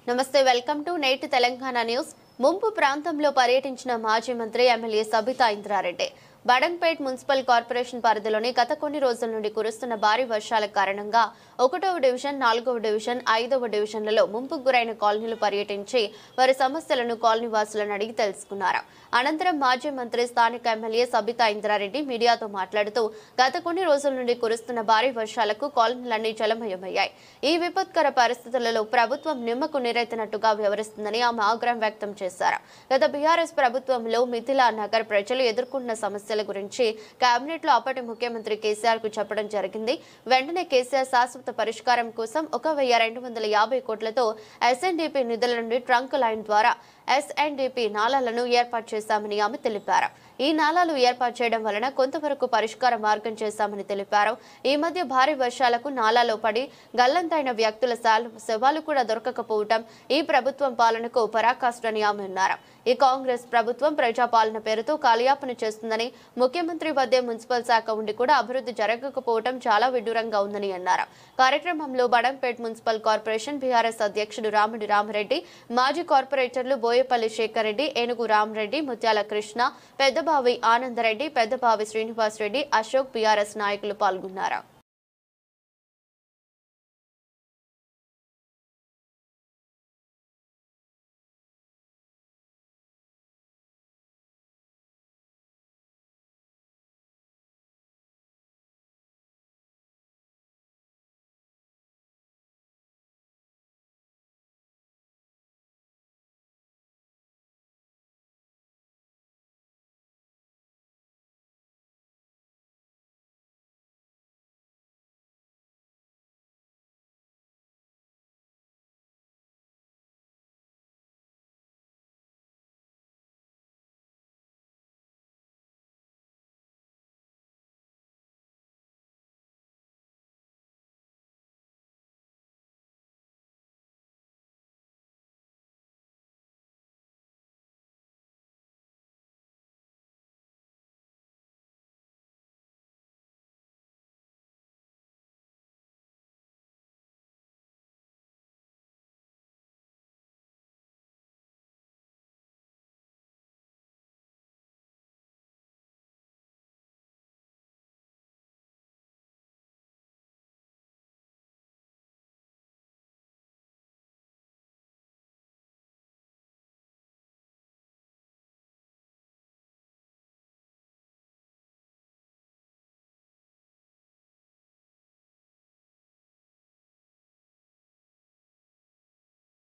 నమస్తే, welcome to నేటి Telangana news. ముంపు ప్రాంతంలో పర్యటించిన మాజీ మంత్రి MLA Sabitha Indra Reddy Badangpet municipal corporation పరిధిలోని గత కొన్ని రోజుల నుండి కురుస్తున్న భారీ వర్షాల కారణంగా 1వ డివిజన్, 4వ డివిజన్, 5వ డివిజన్లలో ముంపుకు గురైన కాలనీలు పర్యటించి వారి సమస్యలను కాలనీ వాసులను అడిగి తెలుసుకున్నారు. అనంతరం మాజీ మంత్రి స్థానిక ఎమ్మెల్యే సబితా ఇంద్రారెడ్డి మీడియాతో మాట్లాడుతూ గత కొన్ని రోజుల నుండి కురుస్తున్న భారీ వర్షాలకు కాలనీలన్నీ జలమయమయ్యాయి. ఈ విపత్కర పరిస్థితులలో ప్రభుత్వం నిమ్మకు నీరెత్తినట్టుగా వ్యవహరిస్తుందని ఆమె ఆగ్రహం వ్యక్తం చేశారు. గత బీఆర్ఎస్ ప్రభుత్వంలో మిథిలా నగర్ ప్రజలు ఎదుర్కొంటున్న సమస్యల గురించి కేబినెట్ లో అప్పటి ముఖ్యమంత్రి కేసీఆర్ కు చెప్పడం జరిగింది. వెంటనే కేసీఆర్ శాశ్వత పరిష్కారం కోసం 1250 కోట్లతో ఎస్ఎన్డీపీ నిధుల నుండి ట్రంక్ లైన్ ద్వారా ఎస్ఎన్డీపీ నాలాలను ఏర్పాటు చేశామని ఆమె తెలిపారు. ఈ నాలాలు ఏర్పాటు చేయడం వలన కొంతవరకు పరిష్కార మార్గం చేశామని తెలిపారు. ఈ మధ్య భారీ వర్షాలకు నాలాలో పడి గల్లంతైన వ్యక్తుల శవాలు కూడా దొరకకపోవటం ఈ ప్రభుత్వం పాలనకు పరాకాష్ఠని ఆమె అన్నారు. ఈ కాంగ్రెస్ ప్రభుత్వం ప్రజాపాలన పేరుతో కాలయాపన చేస్తుందని, ముఖ్యమంత్రి వద్దే మున్సిపల్ శాఖ ఉండి కూడా అభివృద్ధి జరగకపోవడం చాలా విడ్డూరంగా ఉందని అన్నారు. కార్యక్రమంలో బడంగ్పేట్ మున్సిపల్ కార్పొరేషన్ బీఆర్ఎస్ అధ్యక్షుడు రామిడి రామరెడ్డి, మాజీ కార్పొరేటర్లు బోయపల్లి శేఖర్ రెడ్డి, ఏనుగు రామరెడ్డి, ముత్యాల కృష్ణ, పెద్దబావి ఆనందరెడ్డి, పెద్దబావి శ్రీనివాస్ రెడ్డి, అశోక్, బీఆర్ఎస్ నాయకులు పాల్గొన్నారు.